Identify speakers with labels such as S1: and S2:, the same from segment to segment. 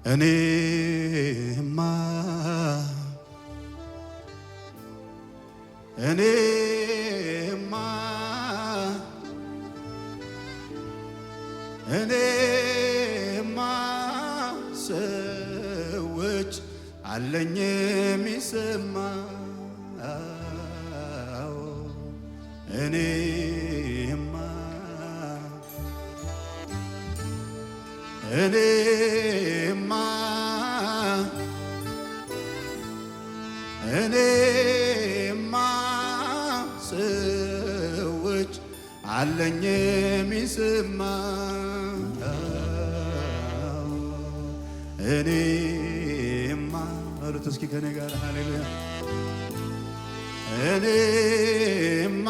S1: እኔማ ሰዎች አለኝ የሚሰማ እኔማ ሰዎች አለኝ የሚሰማ እኔማ አሉት እስኪ ከኔ ጋር ሃሌሉያ እኔማ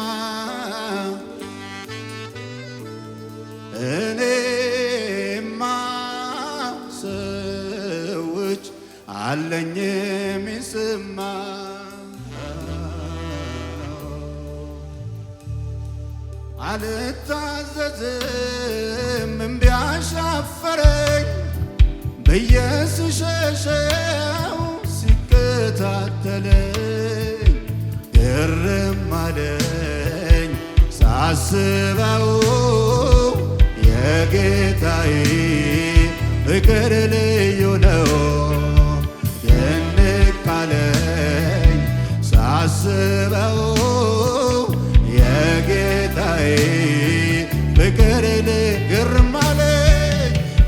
S1: ሰዎች አለኝ የሚሰማ አልታዘዝም እምቢ አሻፈረኝ ብዬ ስሸሸው ሲከታተለኝ ግርም አለኝ ሳስበው የጌታዬ ፍቅር ልዩ ነው ድንቅ አለኝ ሳስበው የጌታዬ ፍቅር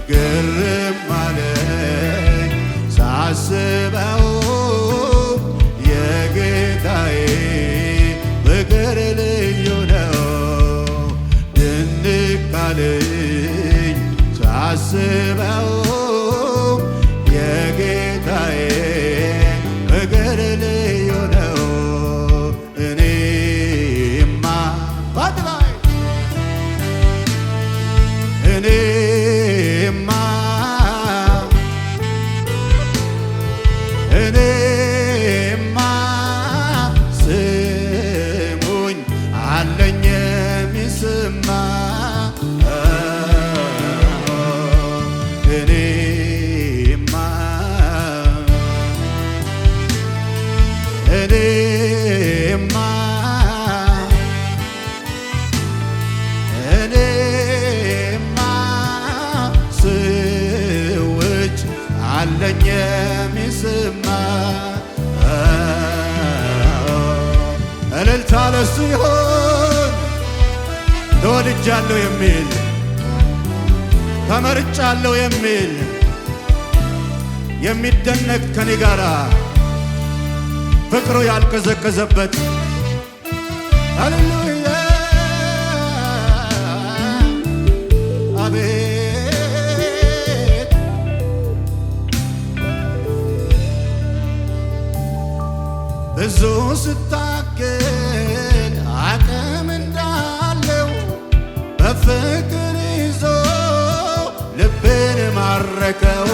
S1: ግርም አለኝ ሳስበው የጌታዬ ፍቅር ልዩ ነው ድንቅ አለኝ ሳስበው የጌታዬ ፍቅር ልዩ ነው እኔማ ስሙኝ አለኝ የሚሰማ እኔማ ሰዎች አለኝ የሚሰማ እልልታ ለሱ ይሆን ተወድጃለሁ የሚል ተመርጫለሁ የሚል የሚደነቅ ከኔ ጋራ ፍቅሩ ያልቀዘቀዘበት ሃሌሉያ አቤት ብዙ ስታገል አቅም እንዳለው በፍቅር ይዞ ልቤን ማረከው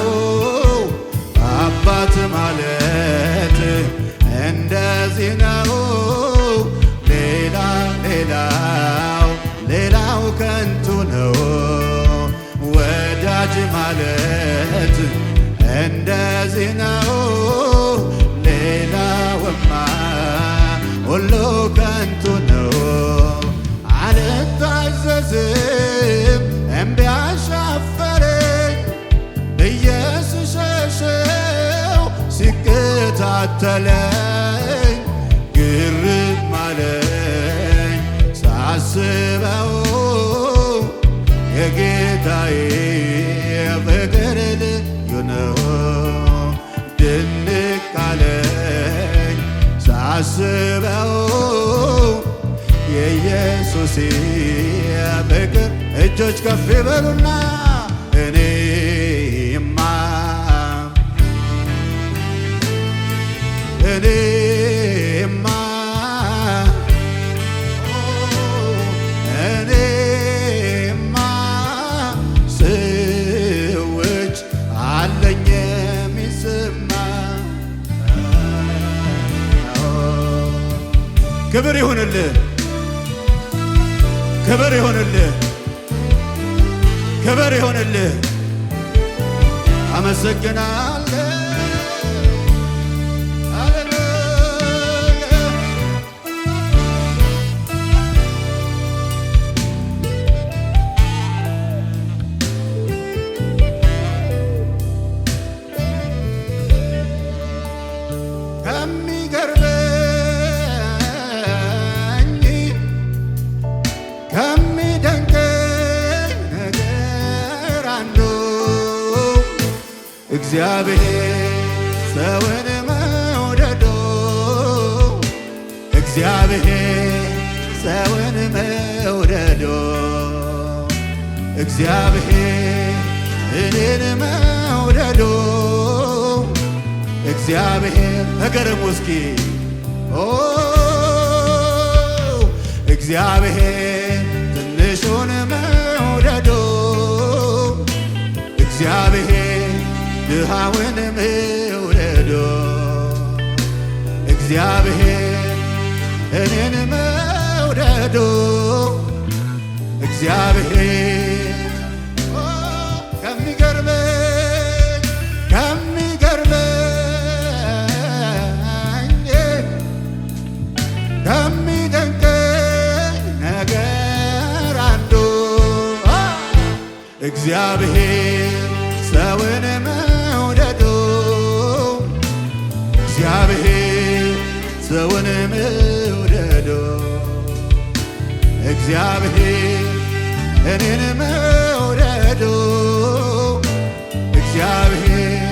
S1: አባት ማለት እንደዚህ ነው ሌላው ከንቱ ነው ወዳጅ ማለት እንደዚህ ነው ሌላውማ ሁሉ ከንቱ ነው አልታዘዝም እምቢ አሻፈረኝ ብዬ ስሸሸው ሲከታተለኝ ግርም አለኝ ሳስበው የጌታዬ ፍቅር ልዩ ነው ድንቅ አለኝ ሳስበው የኢየሱስ ፍቅር እጆች ከፍ ይበሉና እኔማ ሰዎች አለኝ የሚሰማ ክብር ይሁንልህ ክብር ይሁንልህ ክብር ይሁንልህ አመሰግናለሁ እግዚአብሔር ሰውን መውደዱ እግዚአብሔር ሰውን መውደዱ እግዚአብሔር እኔን መውደዱ እግዚአብሔር ተገረሙ እስኪ እግዚአብሔር ትንሹን መውደዱ እግዚአብሔር ድሃውን መውደዱ እግዚአብሔር እኔን መውደዱ እግዚአብሔር ከሚገርመኝ ከሚደንቀኝ ነገር አንዱ እግዚአብሔር ሰውን መውደዱ እግዚአብሔር ሰውን መውደዱ እግዚአብሔር እኔን መውደዱ እግዚአብሔር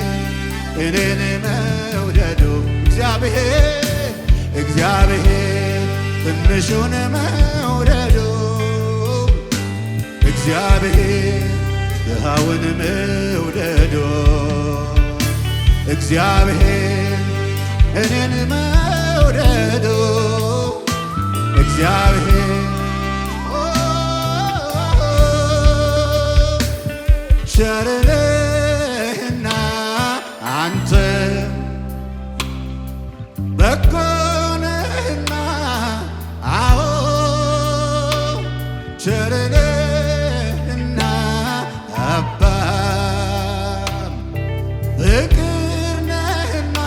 S1: እኔን መውደዱ እግዚአብሔር ትንሹን መውደዱ እግዚአብሔር ድሃውን መውደዱ እግዚአብሔር እኔን መውደዱ እግዚአብሔር ቸር ነህና አንተ በጎ ነህና አዎ ቸር ነህና አባ ፍቅር ነህና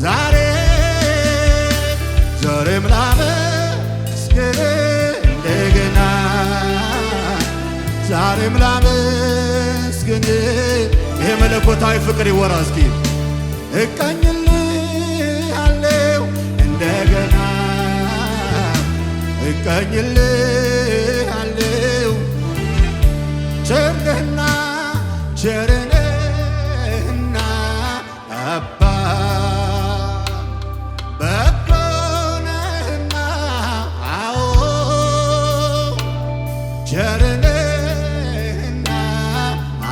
S1: ዛሬም ላመስግን እንደገና ዛሬም ላመስግን ይሄ መለኮታዊ ፍቅር ይወራ እስኪ እቀኝልሃለሁ እንደገና እቀኝልሃለሁ ቸር ነህና አባ በጎ ነህና አዎ ቸር ነህና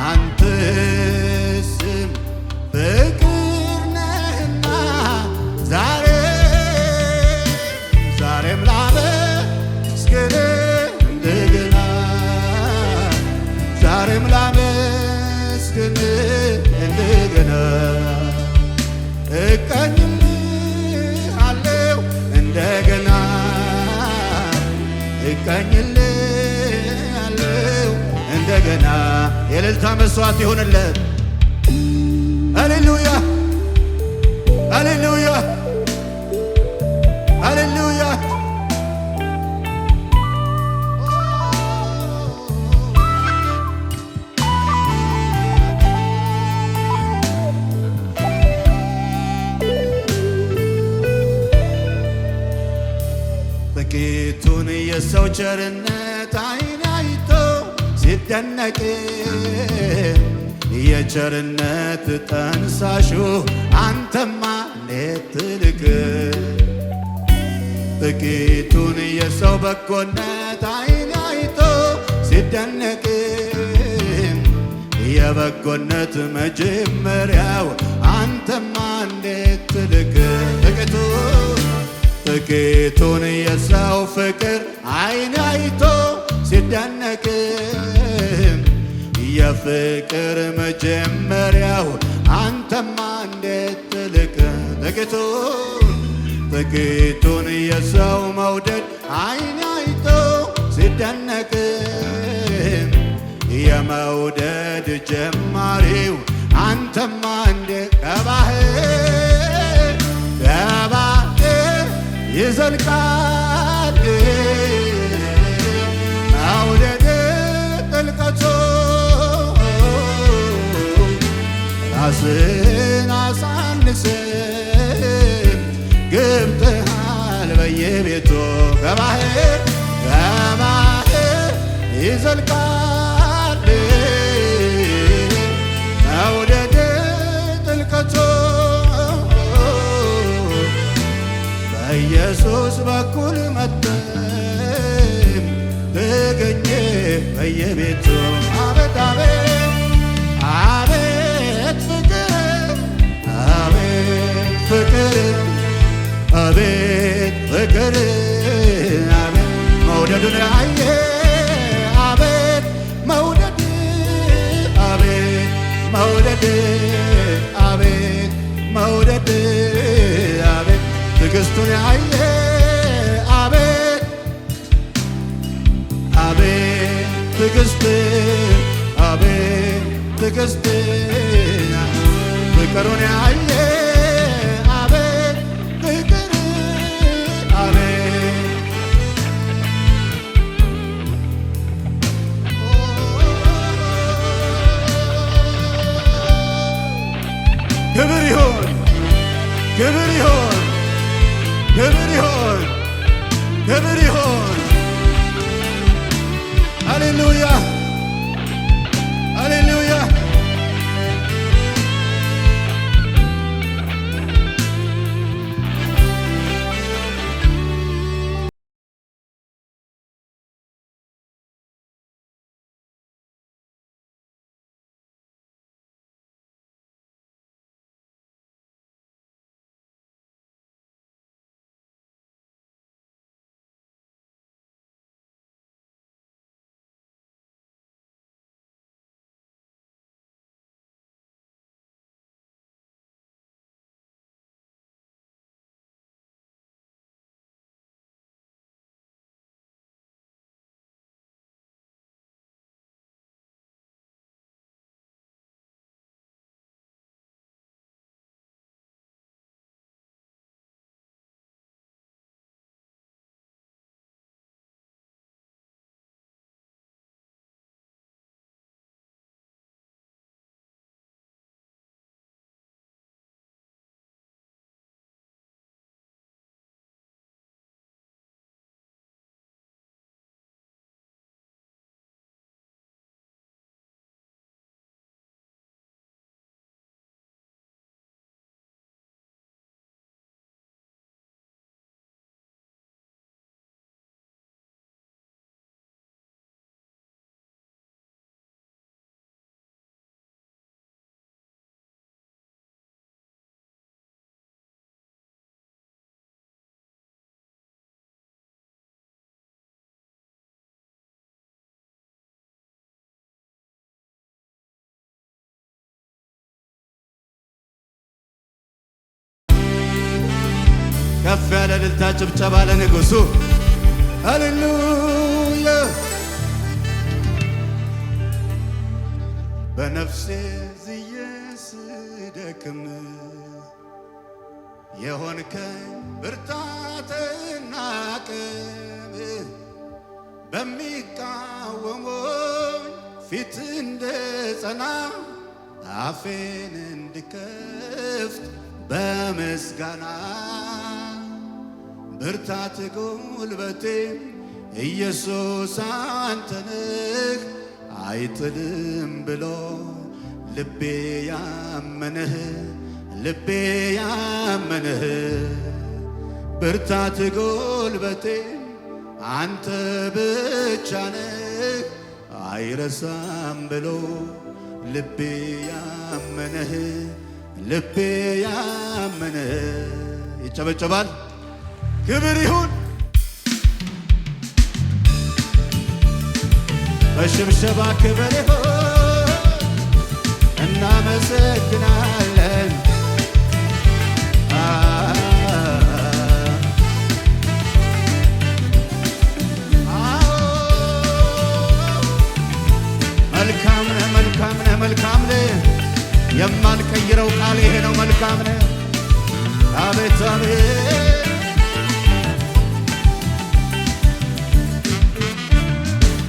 S1: አንተስ ፍቅር ነህና ዛሬም ላመስግን እንደገና ዛሬም ላመስግን እንደገና እቀኝልሃለሁ እንደገና እቀኝልሃለሁ እንደገና የእልልታ መስዋዕት ይሆንለት። ሃሌሉያ ሃሌሉያ ሃሌሉያ ጥቂቱን የሰው ቸርነት ዓይን አይቶ ሲደነቅ የቸርነት ጠንሳሹ አንተማ እንዴት ትልቅ ጥቂቱን የሰው በጎነት ዓይን አይቶ ሲደነቅ የበጎነት መጀመሪያው አንተማ እንዴት ትልቅ ጥቂቱን የሰው ፍቅር ዓይን አይቶ ሲደነቅ የፍቅር መጀመሪያው አንተማ እንዴት ትልቅ ጥቂቱን የሰው መውደድ ዓይን አይቶ ሲደነቅ የመውደድ ጀማሪው ራስን አሳንስ ገብተሃል በየቤቱ ከባህር ይዘልቃል መውደድ ጥልቀቱ በኢየሱስ በኩል መጥተህ ተገኘ በየቤቱ አቤት አቤት አቤት ፍቅር አቤት ፍቅር አቤት መውደዱን ያየ አቤት መውደድ አቤት መውደድ አቤት መውደድ አቤት ትዕግስቱን ያየ አቤት አቤት ትዕግስት አቤት ትዕግስት ፍቅሩን ያየ አቤት ፍቅር አቤት ክብር ይሁን ክብር ይሁን ክብር ይሁን ክብር ይሁን ሃሌሉያ ሃሌሉያ ከፍ ያለ እልልታ ጭብጨባ ለንጉሡ ሃሌሉያ በነፍሴ ዝዬ ስደክም የሆንከኝ ብርታትና አቅም በሚቃወሙኝ ፊት እንድጸና አፌን እንድከፍት በምስጋና ብርታት ጉልበቴ ኢየሱስ አንተ ነህ አይጥልም ብሎ ልቤ ያመነህ ብርታት ጉልበቴ አንተ ብቻ ነህ አይረሳም ብሎ ልቤ ያመነህ ይጨበጨባል። ክብር ይሁን በሽብሸባ ክብር ይሁን እናመሰግናለን መልካም ነህ የማልቀይረው ቃል ይሄ ነው መልካም ነህ አቤት አቤት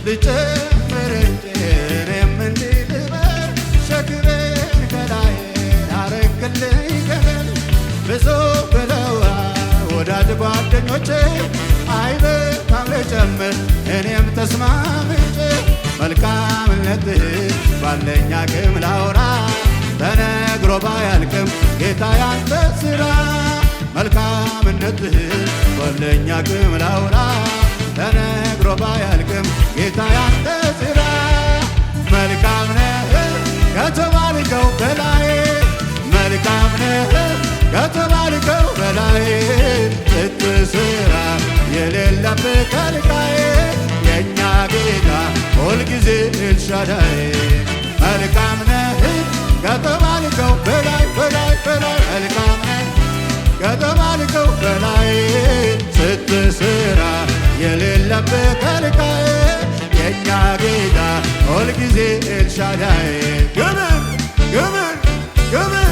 S1: ልጨምር እንጂ እኔም እንዲህ ልበል ሸክሜን ከላዬ ጓደኞቼ አይበቃም ልጨምር እኔም ተስማምቼ መልካምነትህ ባለኝ አቅም ላውራ ተነግሮ ባያልቅም ጌታ ያንተ ሥራ መልካምነትህ ባለኝ አቅም ላውራ ተነግሮ ባያልቅም ጌታ ያንተ ሥራ መልካም ነህ ከተባልከው በላይ መልካም ነህ ከተባልከው በላይ ስትሰራ የሌለብህ ከልካዬ የእኛ ጌታ ሁልጊዜ ኤልሻዳይ መልካም ነህ ከተባልከው በላይ በላይ በላይ መልካም ነህ ከተባልከው በላይ ስትሰራ የሌለብህ ከልካዬ የእኛ ጌታ ሁልጊዜ ኤልሻዳይ ግብር ግብር ግብር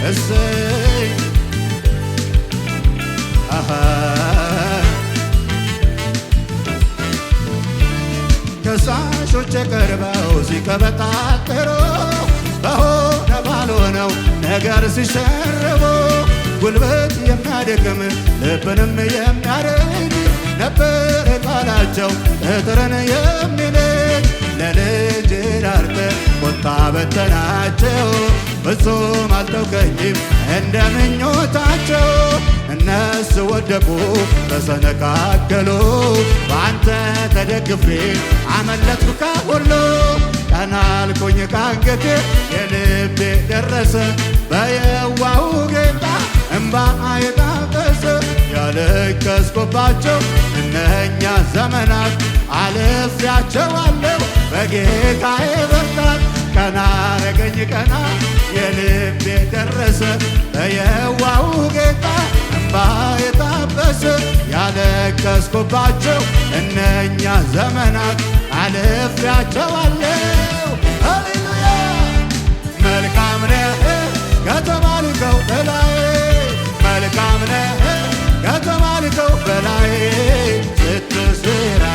S1: እሰይ ከሳሾች ቀርበው ሲቀበጣጠሩ በሆነ ባልሆነው ነገር ሲሸርቡ ጉልበት የሚያደክም ልብንም የሚያረድ ነበር ቃላቸው እጥርን የሚንድ ለልጅ ዳርተ ቁጣ በተናቸው ፍጹም አልተውከኝም እንደ ምኞታቸው እነሱ ወደቁ ተሰነካከሉ በአንተ ተደግፌ አመለጥኩ ከሁሉ ቀና አልኩኝ ከአንገቴ የልቤ ደረሰ በየዋሁ ጌታ እምባ የታፈሰ ያለቀስኩባቸው እነኛ ዘመናት አልፌያቸዋለሁ በጌታዬ ብርታት ቀና አረገኝ ቀና የልቤ ደረሰ በየዋሁ ጌታ እምባ የታፈሰ ያለቀስኩባቸው እነኛ ዘመናት አልፌያቸዋለሁ። ሃሌሉያ መልካም ነህ ከተባልከው በላይ መልካም ነህ ከተባልከው በላይ ስትሰራ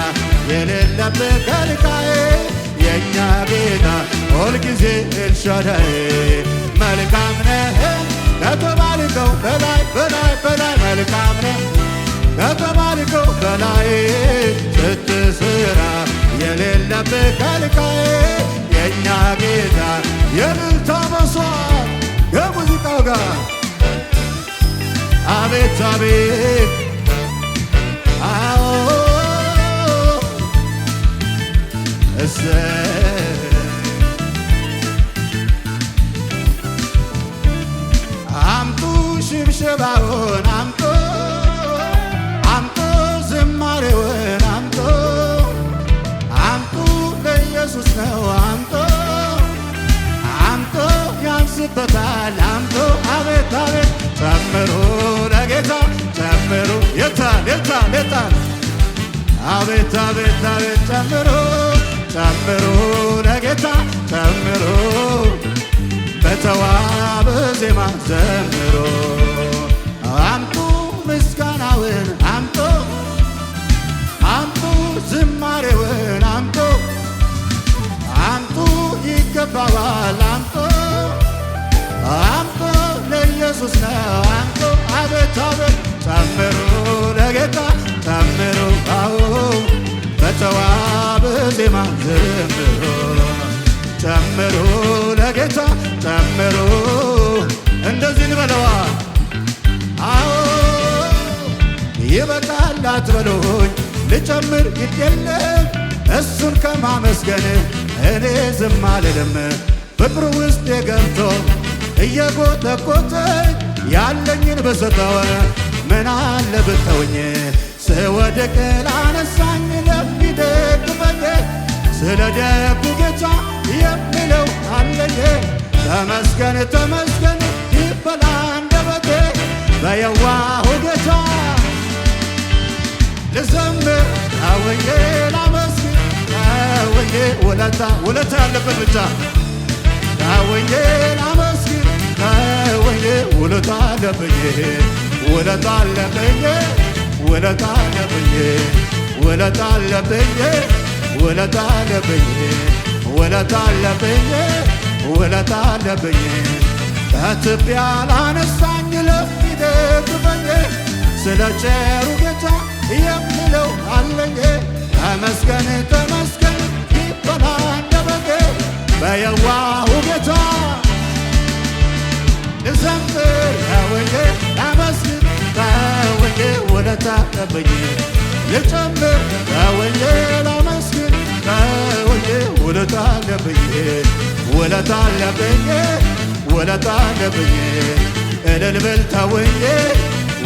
S1: የሌለብህ ከልካዬ የእኛ ጌታ ሁልጊዜ ኤልሻዳይ መልካም ነህ ከተባልከው በላይ በላይ በላይ መልካም ነህ ከተባልከው በላይ ስትሰራ የሌለብህ ከልካዬ የእኛ ጌታ የእልልታ መሥዋዕት ከሙዚቃው ጋር አቤት አቤት አዎ አምጡ ሽብሸባውን አምጡ አምጡ ዝማሬውን አምጡ አምጡ ለኢየሱስ ነው አምጡ አምጡ ያንስበታል አምጡ አቤት አቤት ጨምሩ ለጌታ ጨምሩ የታል የታል የታል አቤት አቤት አቤት ጨምሩ ጨምሩ ለጌታ ጨምሩ በተዋበ ዜማ ዘምሩ አምጡ ምስጋናውን አምጡ አምጡ ዝማሬውን አምጡ አምጡ ይገባዋል አምጡ አምጡ ለኢየሱስ ነው አምጡ አቤት አቤት ጨምሩ ለጌታ ጨምሩ አዎ በተዋበ ዜማ ዘምሩ ጨምሩ ለጌታ ጨምሩ እንደዚህ እንበለዋ አዎ ይበቃል አትበሉኝ ልጨምር ግድ የለም እሱን ከማመስገን እኔ ዝም አልልም ፍቅሩ ውስጥ ገብቶ እየጎተጎተኝ ያለኝን ብሰጠው ምን አለ ብተውኝ ስወድቅ ላነሳኝ ለሚደግፈኝ ስለ ደጉ ጌታ የሚለው አለኝ ተመስገን ተመስገን ይበላ አንደበቴ በየዋሁ ጌታ ልዘምር አወዬ ላመስግን አወዬ ውለታ ያለበት ብቻ አወዬ ላመስግን አወዬ ውለታ አለብኝ ውለታ አለብኝ ውለታ አለብኝ ውለታ አለብኝ ውለታ አለብኝ ውለታ አለብኝ ውለታ አለብኝ ከትቢያ ላነሳኝ ለሚደግፈኝ ስለ ቸሩ ጌታ የምለው አለኝ። ተመስገን ተመስገን ይበላ አንደበቴ በየዋሁ ጌታ ልዘምር ተወኝ ላመስግን ተወኝ ውለታ አለብኝ ልጨምር ተወኝ ላመስግን ተወኝ ውለታ አለብኝ ውለታ አለብኝ ውለታ አለብኝ እልል ብል ተወኝ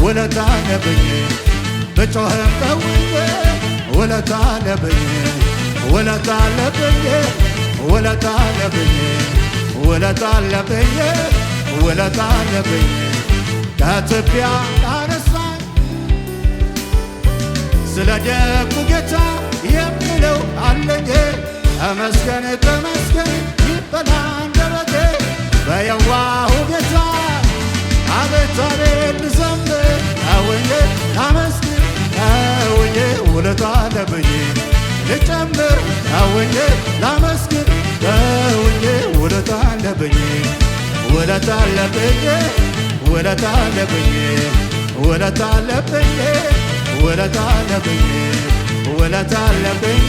S1: ውለታ አለብኝ ብጮህም ተወኝ ውለታ አለብኝ ውለታ አለብኝ ውለታ አለብኝ ውለታ አለብኝ ውለታ አለብኝ ከትቢያ ላነሳኝ ስለ ደጉ ጌታ የምለው አለኝ። ተመስገን ተመስገን ይበላ አንደበቴ በየዋሁ ጌታ አቤት አቤት ልዘምር ተወኝ ላመስግን ተወኝ ውለታ አለብኝ ልጨምር ተወኝ ላመስግን ተወኝ ውለታ አለብኝ ውለታ አለብኝ ውለታ አለብኝ ውለታ አለብኝ ውለታ አለብኝ ውለታ አለብኝ